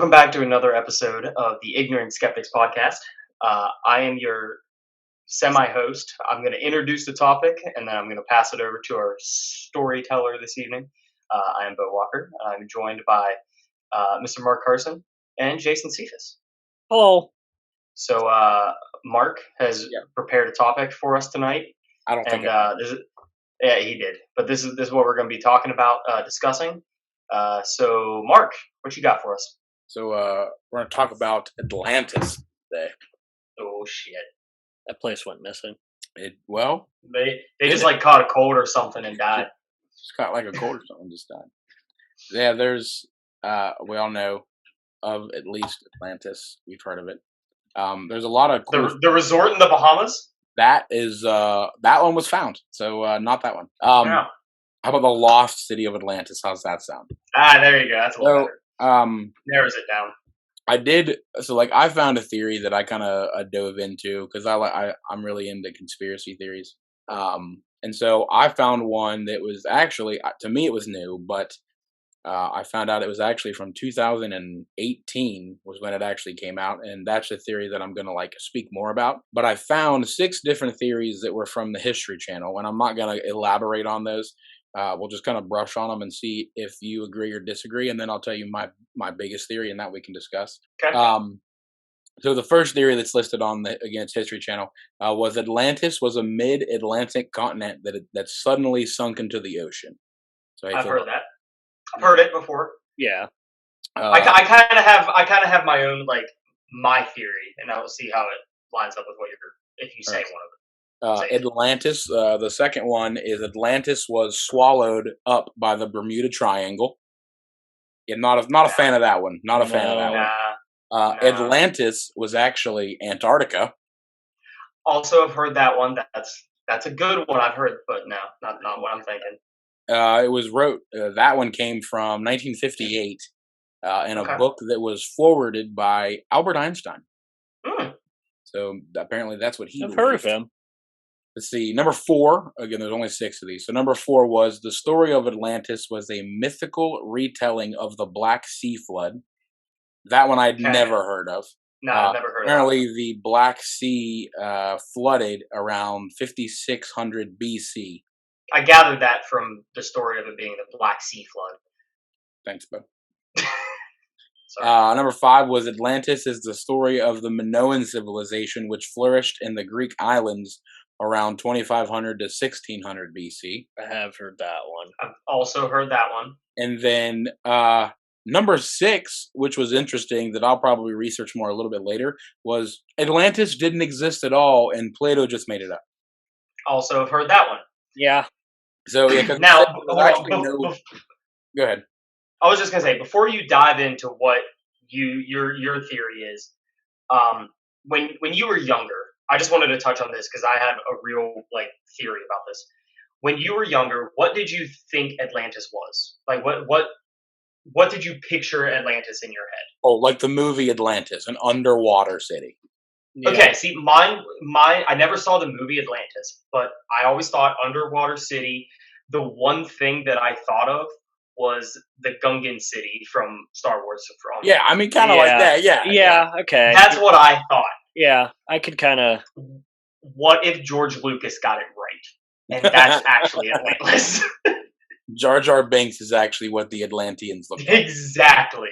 Welcome back to another episode of the Ignorant Skeptics Podcast. I am your semi-host. I'm going to introduce the topic, and then I'm going to pass it over to our storyteller this evening. I am Bo Walker. I'm joined by Mr. Mark Carson and Jason Cephas. Hello. So Mark has prepared a topic for us tonight. I don't think. Yeah, he did. But this is what we're going to be talking about, discussing. So Mark, what you got for us? So we're going to talk about Atlantis today. Oh shit! That place went missing. They just like caught a cold or something and died. Just caught like a cold or something, just died. Yeah, there's we all know of at least Atlantis. We've heard of it. There's a lot of cool the resort in the Bahamas. That is that one was found. So not that one. No. How about the lost city of Atlantis? How's that sound? There you go. That's a little better. Narrows it down. I found a theory that I kind of dove into because I'm really into conspiracy theories. And so I found one that was actually, to me it was new, but I found out it was actually from 2018 was when it actually came out, and that's a theory that I'm going to speak more about. But I found 6 different theories that were from the History Channel, and I'm not going to elaborate on those. We'll just kind of brush on them and see if you agree or disagree, and then I'll tell you my biggest theory, and that we can discuss. Okay. So the first theory that's listed on the History Channel was Atlantis was a mid-Atlantic continent that suddenly sunk into the ocean. So I've heard that. I've heard it before. Yeah. I kind of have my own my theory, and I'll see how it lines up with what if you say one of them. Atlantis. The second one is Atlantis was swallowed up by the Bermuda Triangle. Yeah, not a fan of that one. Not a fan of that one. Atlantis was actually Antarctica. Also, I've heard that one. That's a good one. I've heard, but no, not what I'm thinking. It was that one came from 1958 in a book that was forwarded by Albert Einstein. So apparently that's what he. I've heard of him. Let's see. Number 4. Again, there's only 6 of these. So number 4 was the story of Atlantis was a mythical retelling of the Black Sea flood. That one I'd never heard of. No, I've never heard of that. Apparently, the Black Sea flooded around 5600 BC. I gathered that from the story of it being the Black Sea flood. Thanks, Bo. Number 5 was Atlantis is the story of the Minoan civilization, which flourished in the Greek islands around 2500 to 1600 BC. I have heard that one. I've also heard that one. And then number 6, which was interesting that I'll probably research more a little bit later, was Atlantis didn't exist at all and Plato just made it up. Also have heard that one. Yeah. So yeah, now, go ahead. I was just gonna say, before you dive into what your theory is, when you were younger, I just wanted to touch on this because I have a real theory about this. When you were younger, what did you think Atlantis was? What did you picture Atlantis in your head? Oh, like the movie Atlantis, an underwater city. Yeah. Okay, see, I never saw the movie Atlantis, but I always thought underwater city. The one thing that I thought of was the Gungan city from Star Wars. Yeah, I mean, kind of like that. Yeah. Yeah. Okay. That's what I thought. Yeah, I could kind of. What if George Lucas got it right, and that's actually Atlantis? Jar Jar Binks is actually what the Atlanteans look like. Exactly.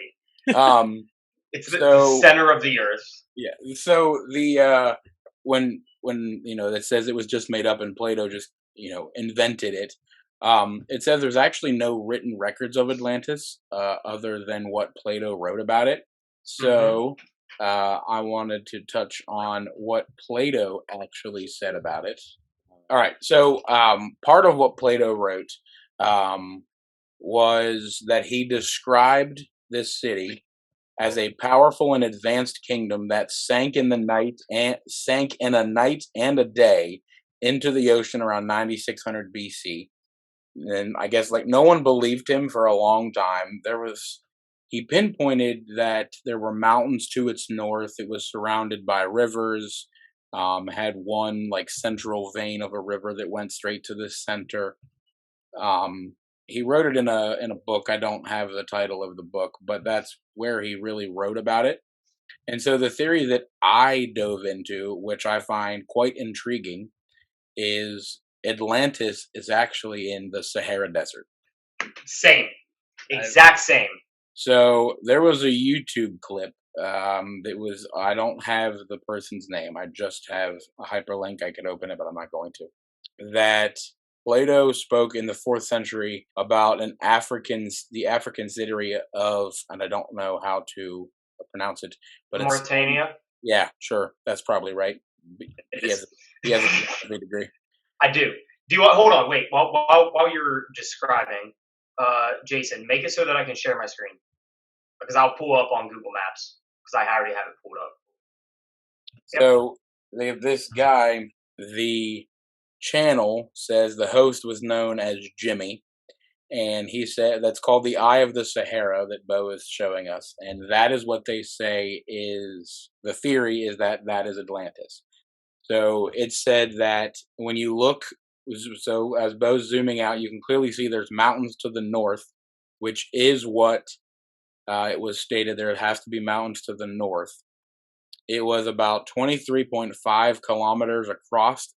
It's the center of the earth. Yeah. So the when it says it was just made up and Plato just invented it. It says there's actually no written records of Atlantis other than what Plato wrote about it. So I wanted to touch on what Plato actually said about it. All right. So part of what Plato wrote was that he described this city as a powerful and advanced kingdom that sank in a night and a day into the ocean around 9600 BC. And I guess no one believed him for a long time. He pinpointed that there were mountains to its north. It was surrounded by rivers, had one central vein of a river that went straight to the center. he wrote it in a book. I don't have the title of the book, but that's where he really wrote about it. And so the theory that I dove into, which I find quite intriguing, is Atlantis is actually in the Sahara Desert. Same. Exact same. So there was a YouTube clip that was, I don't have the person's name. I just have a hyperlink. I could open it, but I'm not going to. That Plato spoke in the 4th century about the African city of, and I don't know how to pronounce it, but Mauritania. Yeah, sure, that's probably right. He has a philosophy degree. I do. Do you want? Hold on, wait. While you're describing, Jason, make it so that I can share my screen because I'll pull up on Google Maps because I already have it pulled up. Yep. So they have this guy. The channel says the host was known as Jimmy, and he said that's called the Eye of the Sahara that Bo is showing us, and that is what they say is the theory is that is Atlantis. So it said that when you look, so as Bo's zooming out, you can clearly see there's mountains to the north, which is what it was stated. There has to be mountains to the north. It was about 23.5 kilometers across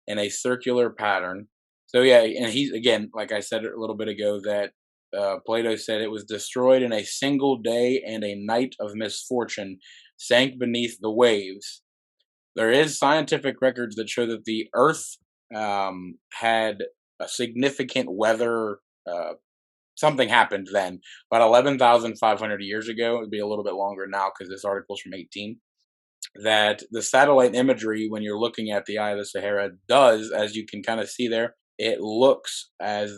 in a circular pattern. So yeah, and he's, again, like I said a little bit ago, that Plato said it was destroyed in a single day and a night of misfortune, sank beneath the waves. There is scientific records that show that the Earth had a significant weather. Something happened then, about 11,500 years ago. It would be a little bit longer now because this article's from 18. That the satellite imagery, when you're looking at the Eye of the Sahara, does, as you can kind of see there, it looks as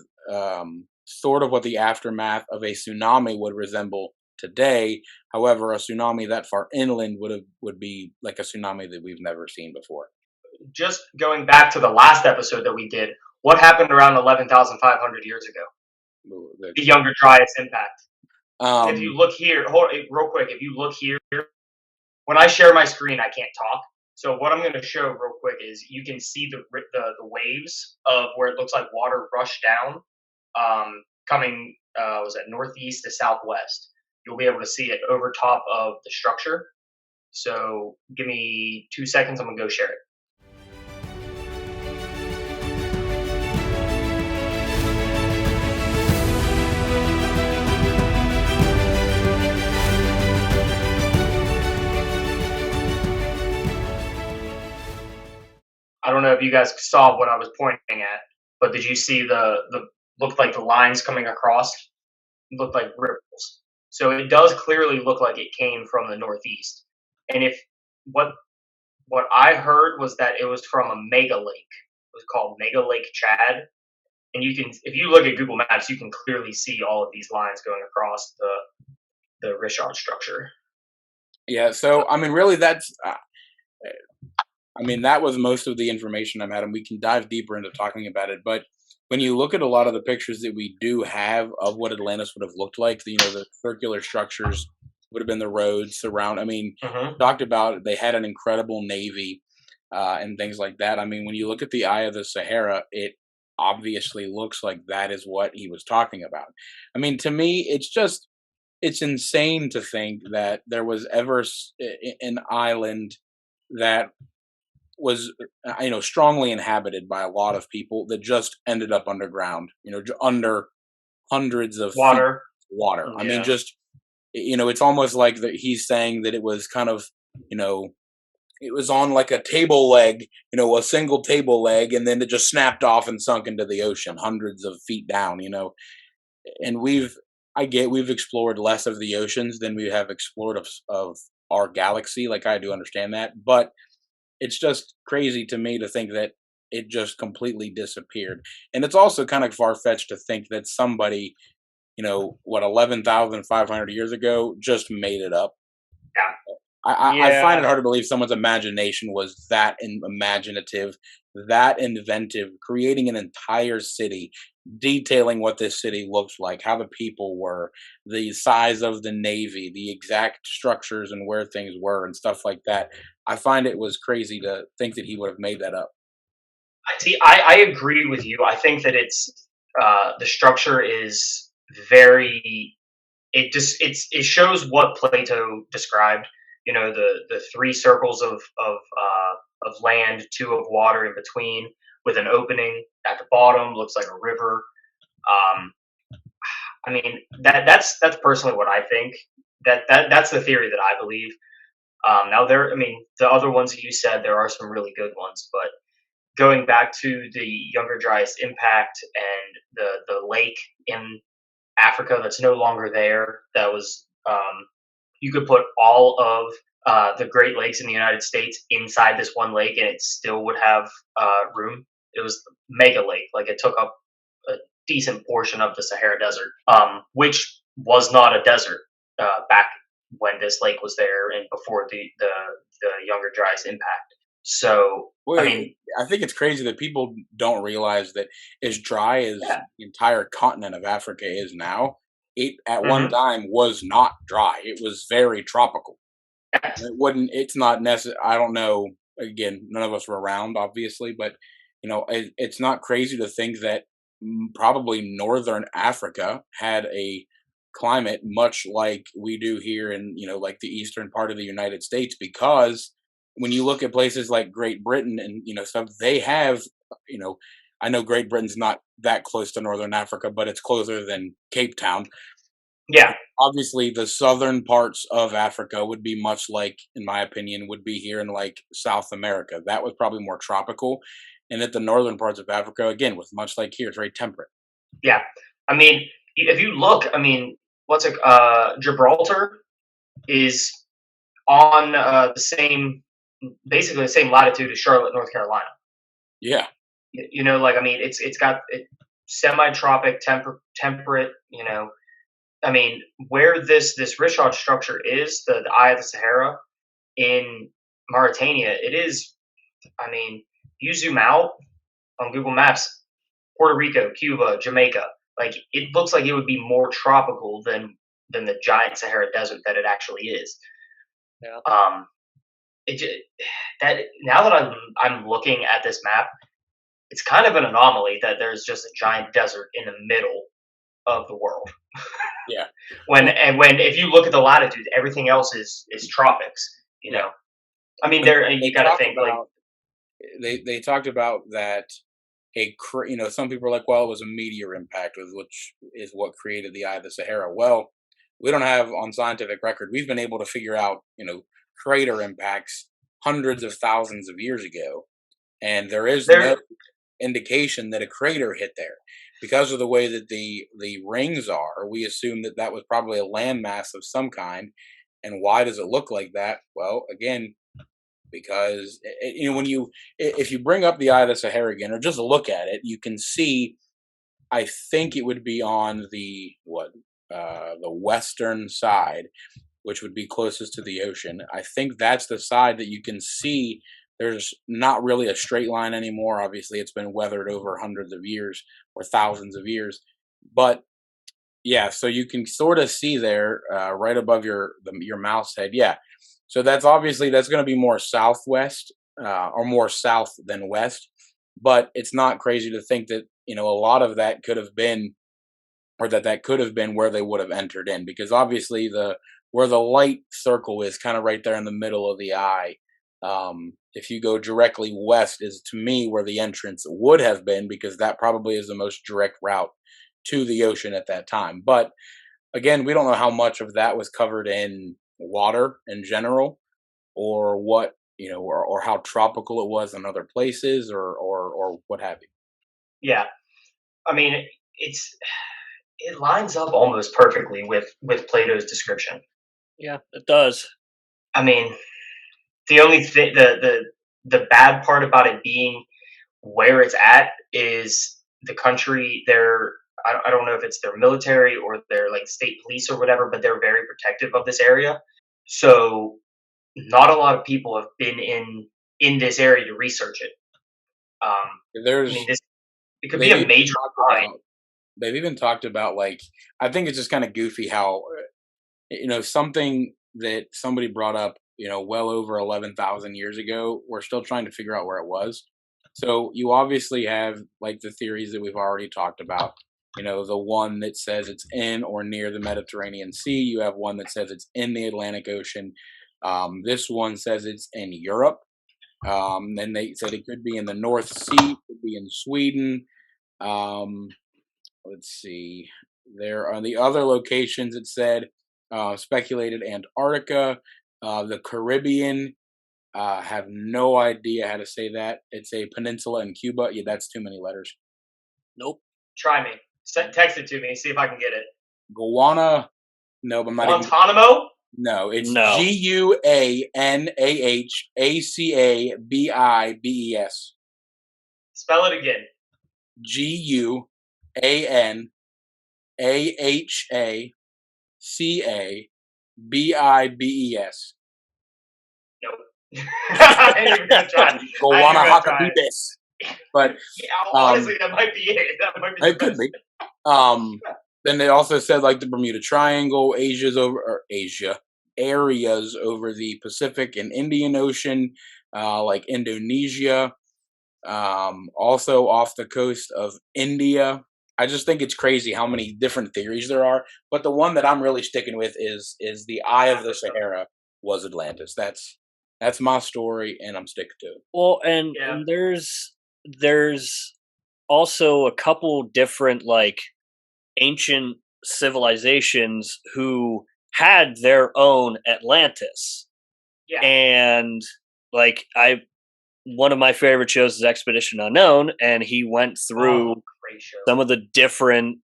sort of what the aftermath of a tsunami would resemble today. However, a tsunami that far inland would be like a tsunami that we've never seen before. Just going back to the last episode that we did, what happened around 11,500 years ago? The Younger Dryas impact. If you look here, real quick, if you look here, when I share my screen, I can't talk. So what I'm going to show real quick is you can see the waves of where it looks like water rushed down, coming was that northeast to southwest. You'll be able to see it over top of the structure. So give me 2 seconds. I'm going to go share it. I don't know if you guys saw what I was pointing at, but did you see the looked like the lines coming across? It looked like ripples. So it does clearly look like it came from the northeast. And if what I heard was that it was from a mega lake. It was called Mega Lake Chad. And you can, if you look at Google Maps, you can clearly see all of these lines going across the Richard structure. Yeah. So I mean, really, that's. I mean, that was most of the information I've had, and we can dive deeper into talking about it. But when you look at a lot of the pictures that we do have of what Atlantis would have looked like, the circular structures would have been the roads surround. I mean, talked about they had an incredible navy and things like that. I mean, when you look at the Eye of the Sahara, it obviously looks like that is what he was talking about. I mean, to me, it's insane to think that there was ever an island that was strongly inhabited by a lot of people that just ended up underground, under hundreds of water. Feet of water. Yeah. I mean, just it's almost like that he's saying that it was kind of it was on like a table leg, a single table leg, and then it just snapped off and sunk into the ocean hundreds of feet down, and we've explored less of the oceans than we have explored of our galaxy. Like, I do understand that, but it's just crazy to me to think that it just completely disappeared. And it's also kind of far-fetched to think that somebody, 11,500 years ago just made it up. Yeah. I find it hard to believe someone's imagination was that imaginative, that inventive, creating an entire city, detailing what this city looked like, how the people were, the size of the navy, the exact structures and where things were and stuff like that. I find it was crazy to think that he would have made that up. See, I agree with you. I think that it's The structure is very. It shows what Plato described. The three circles of land, two of water in between, with an opening at the bottom, looks like a river. Um, I mean that's personally what I think. That's the theory that I believe. Now the other ones that you said, there are some really good ones, but going back to the Younger Dryas impact and the lake in Africa that's no longer there. That was you could put all of the Great Lakes in the United States inside this one lake, and it still would have room. It was mega lake, like it took up a decent portion of the Sahara Desert, which was not a desert back when this lake was there and before the Younger Dryas impact. So Well, I mean, I think it's crazy that people don't realize that as dry as yeah, the entire continent of Africa is now, it at one hmm time was not dry. It was very tropical. yes, It wouldn't. It's not necessary. I don't know. Again, none of us were around, obviously, but it's not crazy to think that probably northern Africa had a climate much like we do here in like the eastern part of the United States, because when you look at places like Great Britain and stuff, they have you know I know Great Britain's not that close to northern Africa, but it's closer than Cape Town. yeah, Obviously the southern parts of Africa would be much like, in my opinion, would be here in like South America. That was probably more tropical. And at the northern parts of Africa, again, with much like here, it's very temperate. yeah. I mean, if you look, I mean, what's it? Gibraltar is on the same, basically the same latitude as Charlotte, North Carolina. Yeah. Like I mean, it's got semi-tropic, temperate. I mean, where this Richard structure is, the Eye of the Sahara in Mauritania, it is. I mean, you zoom out on Google Maps, Puerto Rico, Cuba, Jamaica. Like it looks like it would be more tropical than the giant Sahara Desert that it actually is. Yeah. It that now that I'm looking at this map, it's kind of an anomaly that there's just a giant desert in the middle of the world. Yeah. When if you look at the latitude, everything else is tropics. Yeah. I mean, But there they you got to talked think like about they talked about that some people are like, well, it was a meteor impact, which is what created the Eye of the Sahara. Well, we don't have on scientific record. We've been able to figure out crater impacts hundreds of thousands of years ago, and there is no there. indication that a crater hit there because of the way that the rings are. We assume that that was probably a landmass of some kind. And why does it look like that? Well, again, because when if you bring up the Eye of the Sahara again or just look at it, you can see. I think it would be on the western side, which would be closest to the ocean. I think that's the side that you can see. There's not really a straight line anymore. Obviously, it's been weathered over hundreds of years or thousands of years. But yeah, so you can sort of see there, right above your mouse head. Yeah, so that's going to be more southwest, or more south than west. But it's not crazy to think that a lot of that could have been, or that could have been where they would have entered in, because obviously the where the light circle is kind of right there in the middle of the eye. If you go directly west, is to me where the entrance would have been, because that probably is the most direct route to the ocean at that time. But again, we don't know how much of that was covered in water in general, or what or how tropical it was in other places, or what have you. Yeah, I mean, it lines up almost perfectly with Plato's description. Yeah, it does. I mean, the only thing the bad part about it being where it's at is the country. I don't know if it's their military or their like state police or whatever, but they're very protective of this area. So not a lot of people have been in this area to research it. I mean, There's this it could be they've a even major talked find. about they've even talked about, like, I think it's just kind of goofy how something that somebody brought up well over 11,000 years ago, we're still trying to figure out where it was. So you obviously have like the theories that we've already talked about. The one that says it's in or near the Mediterranean Sea. You have one that says it's in the Atlantic Ocean. This one says it's in Europe. Then they said it could be in the North Sea, could be in Sweden. Um, let's see. There are the other locations. It said speculated Antarctica, the Caribbean. Have no idea how to say that. It's a peninsula in Cuba. Yeah, that's too many letters. Nope. Try me. Text it to me. See if I can get it. Guyana. No, but Guantanamo? No, it's No. GUANAHACABIBES. Spell it again. GUANAHACABIBES. Nope. I ain't even gonna try. Guanahacabibes. But yeah, honestly, that might be it. That might be. It could be. Then they also said like the Bermuda Triangle, areas over the Pacific and Indian Ocean, like Indonesia, also off the coast of India. I just think it's crazy how many different theories there are. But the one that I'm really sticking with is the Eye of the Sahara was Atlantis. That's my story, and I'm sticking to it. Well, and there's also a couple different like ancient civilizations who had their own Atlantis. Yeah. And like one of my favorite shows is Expedition Unknown, and he went through some of the different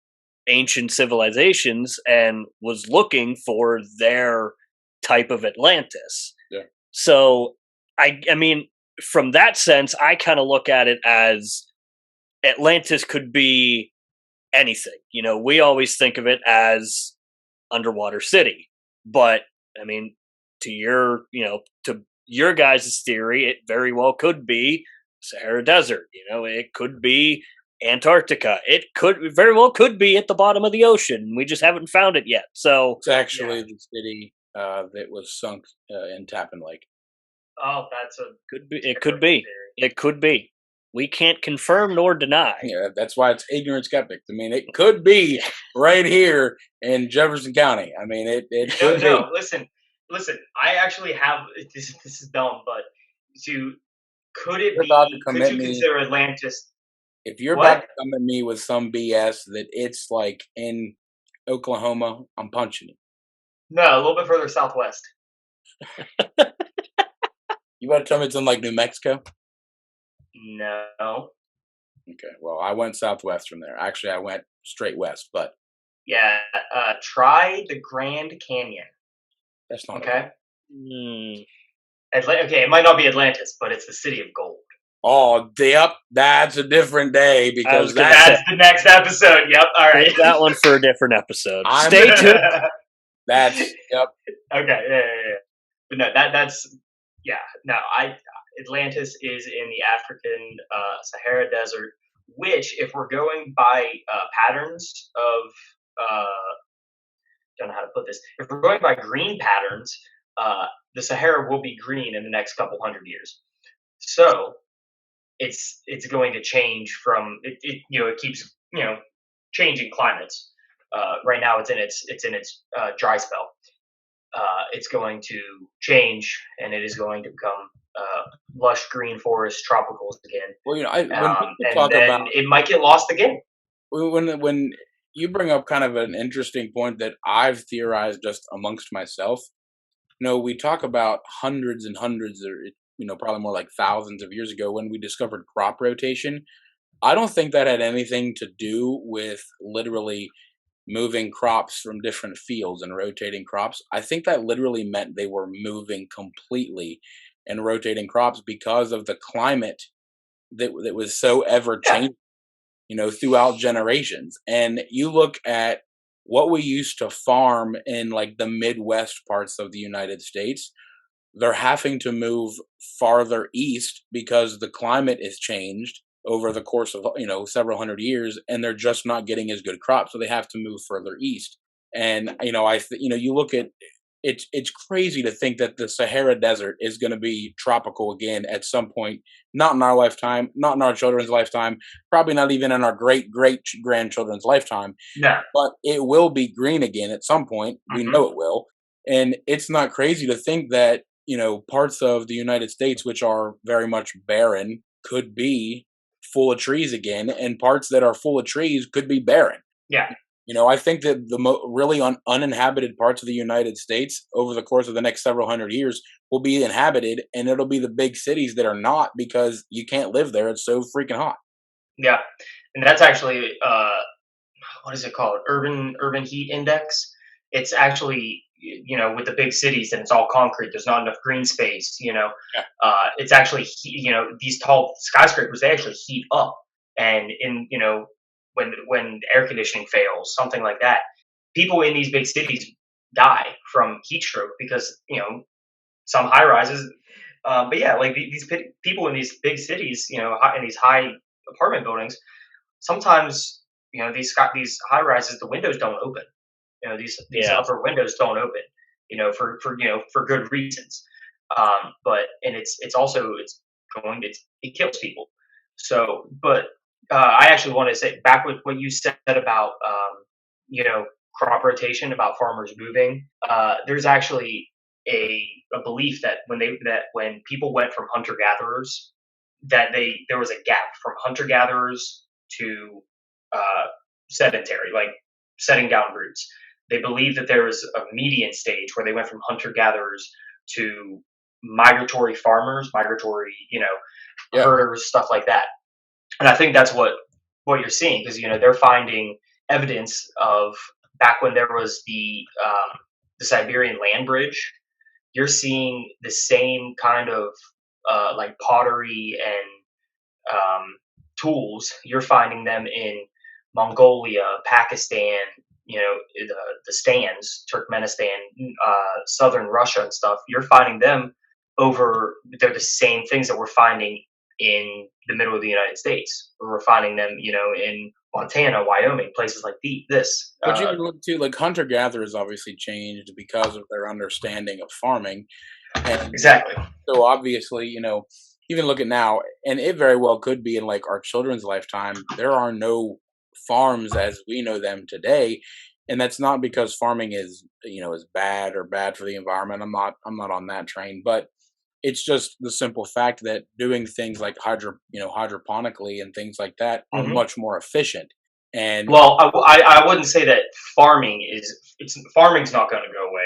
ancient civilizations and was looking for their type of Atlantis. Yeah. So I mean, from that sense, I kind of look at it as Atlantis could be anything. We always think of it as underwater city, but I mean, to your guys' theory, it very well could be Sahara Desert. It could be Antarctica. It very well could be at the bottom of the ocean. We just haven't found it yet. So it's actually the city that was sunk in Tappan Lake. Oh, that's could be. It could be. Theory. It could be. We can't confirm nor deny. Yeah, that's why it's Ignorant Skeptics. I mean, it could be right here in Jefferson County. I mean, it could be. No, listen. I actually have this. This is dumb, but could it be? Could you consider Atlantis? If you're about to come at me with some BS that it's like in Oklahoma, I'm punching you. No, a little bit further southwest. You want to tell me it's in like New Mexico? No. Okay, well, I went southwest from there. Actually, I went straight west, but yeah, try the Grand Canyon. That's not okay. Okay, it might not be Atlantis, but it's the city of gold. Oh, yep, that's a different day because that's the next episode. Yep, all right. Take that one for a different episode. Stay tuned. Yep. Okay, yeah. But no, that's Atlantis is in the African Sahara Desert, which, if we're going by patterns of, don't know how to put this. If we're going by green patterns, the Sahara will be green in the next couple hundred years. So it's going to change from it keeps changing climates. Right now it's in its dry spell. It's going to change, and it is going to become lush green forest tropicals again. Well, it might get lost again. When you bring up kind of an interesting point that I've theorized just amongst myself, we talk about hundreds and hundreds, or probably more like thousands of years ago when we discovered crop rotation. I don't think that had anything to do with literally moving crops from different fields and rotating crops. I think that literally meant they were moving completely and rotating crops because of the climate that was so ever changing, throughout generations. And you look at what we used to farm in like the Midwest parts of the United States, they're having to move farther east because the climate has changed over the course of several hundred years, and they're just not getting as good crops, so they have to move further east. And you look at it's crazy to think that the Sahara Desert is going to be tropical again at some point. Not in our lifetime, not in our children's lifetime, probably not even in our great grandchildren's lifetime. Yeah. But it will be green again at some point. We Mm-hmm. know it will, and it's not crazy to think that parts of the United States which are very much barren could be full of trees again, and parts that are full of trees could be barren. Yeah. I think that the really uninhabited parts of the United States over the course of the next several hundred years will be inhabited, and it'll be the big cities that are not, because you can't live there. It's so freaking hot. Yeah. And that's actually what is it called? Urban heat index. It's actually, with the big cities and it's all concrete. There's not enough green space. Yeah. It's actually these tall skyscrapers, they actually heat up, and when air conditioning fails, something like that, people in these big cities die from heat stroke because some high rises. But yeah, like these people in these big cities, in these high apartment buildings, sometimes these high rises, the windows don't open. These upper windows don't open. For good reasons. But and it's also it kills people. So, but I actually want to say back with what you said about crop rotation, about farmers moving. There's actually a belief that when people went from hunter gatherers, there was a gap from hunter gatherers to sedentary, like setting down roots. They believe that there was a median stage where they went from hunter gatherers to migratory farmers, Yeah. herders, stuff like that. And I think that's what you're seeing, because they're finding evidence of back when there was the Siberian land bridge. You're seeing the same kind of like pottery and tools. You're finding them in Mongolia, Pakistan, the stands, Turkmenistan, southern Russia and stuff. You're finding them they're the same things that we're finding in the middle of the United States. We're finding them, in Montana, Wyoming, places like this. But you can look too, like hunter gatherers obviously changed because of their understanding of farming. And Exactly. so obviously, even look at now, and it very well could be in like our children's lifetime, there are no farms as we know them today. And that's not because farming is bad or bad for the environment. I'm not on that train, but it's just the simple fact that doing things like hydroponically and things like that are Mhm. much more efficient. And Well, I wouldn't say that farming's not going to go away.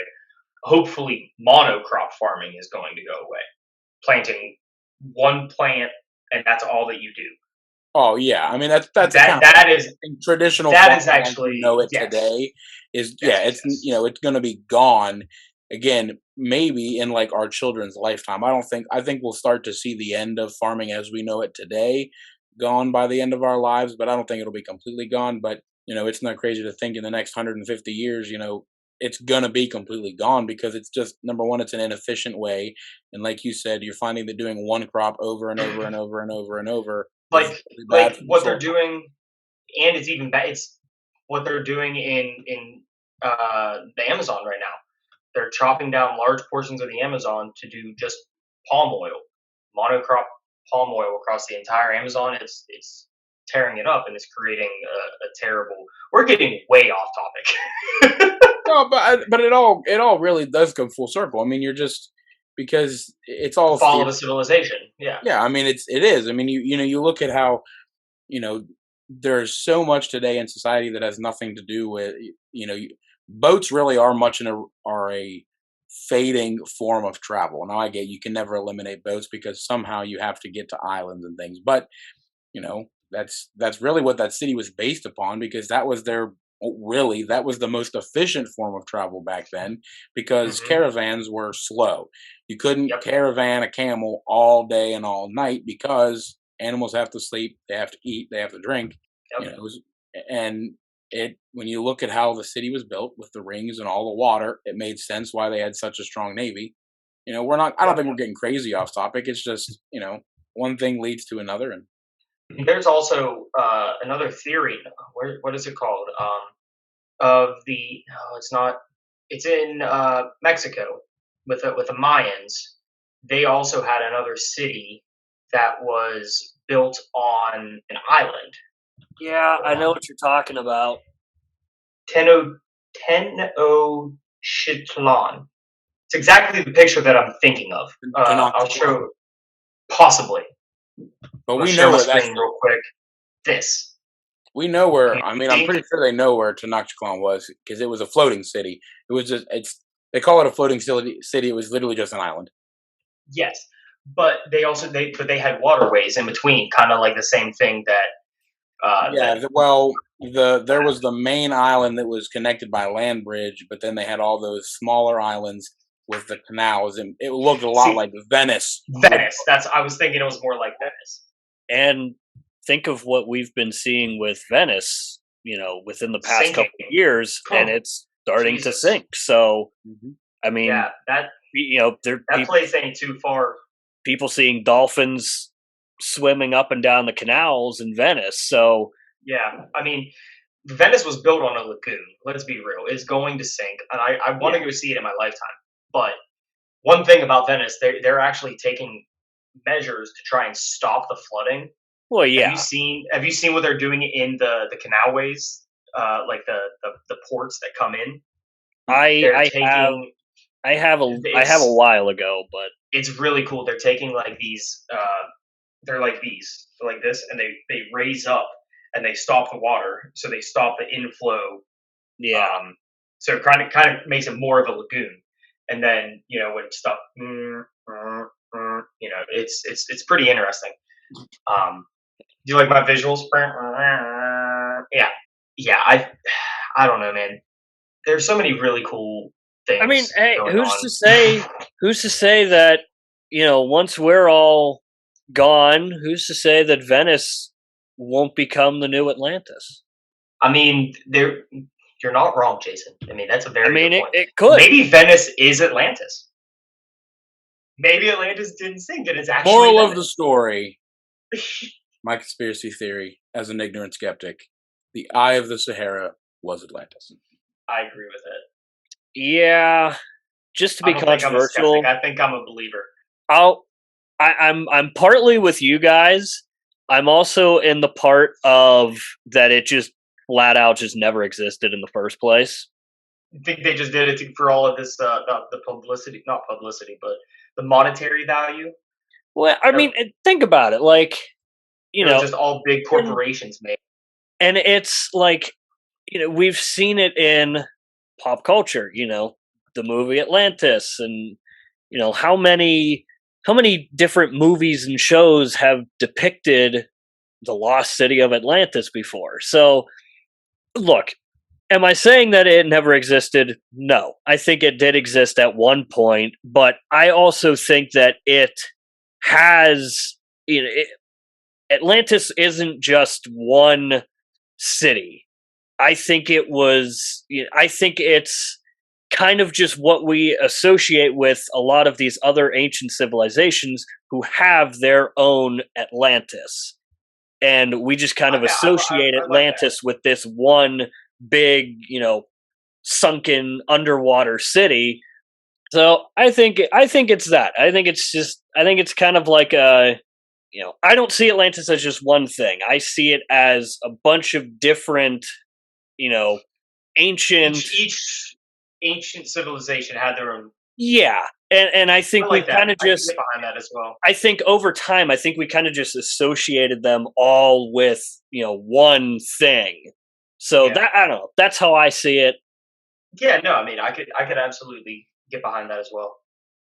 Hopefully, monocrop farming is going to go away. Planting one plant, and that's all that you do. oh yeah, I mean that's That is traditional that is farming as actually we know it yes. today is Yes, it's yes. it's going to be gone again, maybe in like our children's lifetime. I think we'll start to see the end of farming as we know it today gone by the end of our lives, but I don't think it'll be completely gone. But it's not crazy to think in the next 150 years, it's gonna be completely gone, because it's just, number one, it's an inefficient way, and like you said, you're finding that doing one crop over and over and over and over and over is like really bad for the what they're soil. doing, and it's even bad. It's what they're doing in the Amazon right now. They're chopping down large portions of the Amazon to do just palm oil, monocrop palm oil across the entire Amazon. It's tearing it up, and it's creating a terrible. We're getting way off topic. No, but it all really does come full circle. I mean, you're just, because it's The all fall theory. of a civilization. Yeah. Yeah, I mean it is. I mean, you look at how you know there's so much today in society that has nothing to do with boats really are are a fading form of travel. Now I get you can never eliminate boats because somehow you have to get to islands and things, but that's really what that city was based upon, because that was the most efficient form of travel back then, because Hmm. caravans were slow. You couldn't Yep. caravan a camel all day and all night, because animals have to sleep, they have to eat, they have to drink. Yep. And it when you look at how the city was built with the rings and all the water, it made sense why they had such a strong navy. We're not I don't Yep. think we're getting crazy off topic. It's just, one thing leads to another. And There's also another theory. What is it called? Of the no, it's not. It's in Mexico with the Mayans. They also had another city that was built on an island. Yeah, I know what you're talking about. Tenochtitlan. It's exactly the picture that I'm thinking of. I'll show possibly. But Let's we share know my where screen real quick. This. We know where. Can I you mean, I'm see? pretty sure they know where Tenochtitlan was because it was a floating city. It was just. They call it a floating city. It was literally just an island. Yes, but they had waterways in between, kind of like the same thing that. Yeah. Well, there was the main island that was connected by a land bridge, but then they had all those smaller islands with the canals, and it looked a lot like Venice. Venice. I was thinking it was more like Venice. And think of what we've been seeing with Venice, within the past couple of years, and it's starting to sink. So, I mean, yeah, that place ain't too far. People seeing dolphins swimming up and down the canals in Venice. So, yeah, I mean, Venice was built on a lagoon. Let's be real; it's going to sink, and I want to go see it in my lifetime. But one thing about Venice, they're actually taking measures to try and stop the flooding. Well, yeah. Have you seen what they're doing in the canalways, like the ports that come in? I have a while ago, but it's really cool. They're taking like these. They're like this, and they raise up and they stop the water, so they stop the inflow. Yeah. So it kind of makes it more of a lagoon, and then when stuff, it's pretty interesting. Do you like my visuals? Yeah. I don't know, man. There's so many really cool things. I mean, hey, who's to say that once we're all gone, who's to say that Venice won't become the new Atlantis? I mean, you're not wrong, Jason. I mean, that's a very good point. It could. Maybe Venice is Atlantis. Maybe Atlantis didn't sink, and it's actually Moral Venice. of the story. My conspiracy theory, as an ignorant skeptic, the Eye of the Sahara was Atlantis. I agree with it. Yeah, just to be controversial, I think I'm a believer. I'm partly with you guys. I'm also in the part of that it just flat out just never existed in the first place. I think they just did it for all of this, the publicity, not publicity, but the monetary value. Well, I mean, think about it. Like, just all big corporations made. And it's like, we've seen it in pop culture, the movie Atlantis, and, how many different movies and shows have depicted the lost city of Atlantis before. So, look, am I saying that it never existed? No. I think it did exist at one point, but I also think that it has, Atlantis isn't just one city. I think it's kind of just what we associate with a lot of these other ancient civilizations who have their own Atlantis. And we just kind of associate Atlantis with this one big, sunken underwater city. So I think it's that. I think it's kind of like I don't see Atlantis as just one thing. I see it as a bunch of different, ancient. Each ancient civilization had their own. Yeah, and I think we kind of just behind that as well. I think over time, I think we kind of just associated them all with one thing. So that I don't know. That's how I see it. Yeah, no, I mean, I could absolutely get behind that as well.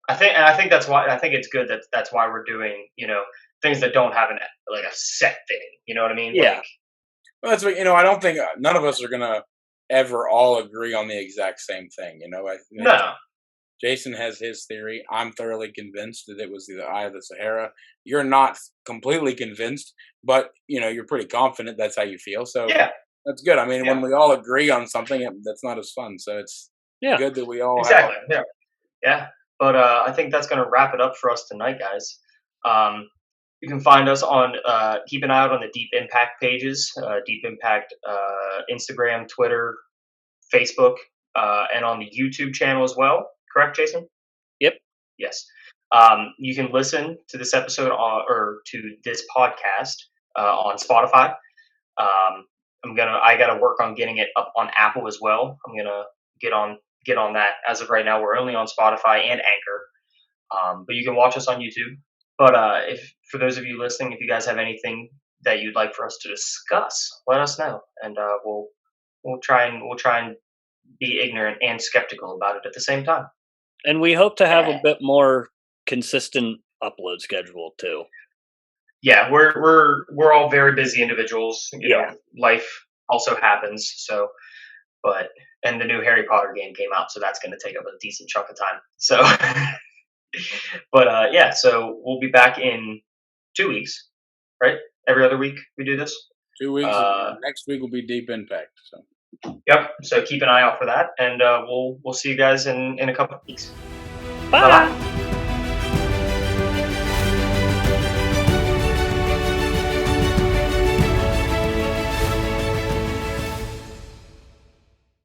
I think that's why I think it's good that's why we're doing things that don't have a set thing. You know what I mean? Yeah. Well, that's what I don't think none of us are gonna ever all agree on the exact same thing. No. Jason has his theory. I'm thoroughly convinced that it was the Eye of the Sahara. You're not completely convinced, but you're pretty confident that's how you feel. So yeah, that's good. I mean, when we all agree on something, that's not as fun. So it's good that we all exactly. Yeah. But I think that's going to wrap it up for us tonight, guys. You can find us on keep an eye out on the Deep Impact pages, Deep Impact Instagram, Twitter, Facebook. and on the YouTube channel as well. Correct, Jason? Yep. Yes. You can listen to this episode or to this podcast on Spotify. I gotta work on getting it up on Apple as well. I'm gonna get on that. As of right now, we're only on Spotify and Anchor. But you can watch us on YouTube. But if for those of you listening, if you guys have anything that you'd like for us to discuss, let us know, and we'll try and be ignorant and skeptical about it at the same time. And we hope to have a bit more consistent upload schedule too. Yeah, we're all very busy individuals. You know, life also happens. So, and the new Harry Potter game came out, so that's going to take up a decent chunk of time. So, but yeah, so we'll be back in 2 weeks, right? Every other week we do this. 2 weeks. Next week will be Deep Impact. So. Yep. So keep an eye out for that, and we'll see you guys in a couple of weeks. Bye. Bye-bye.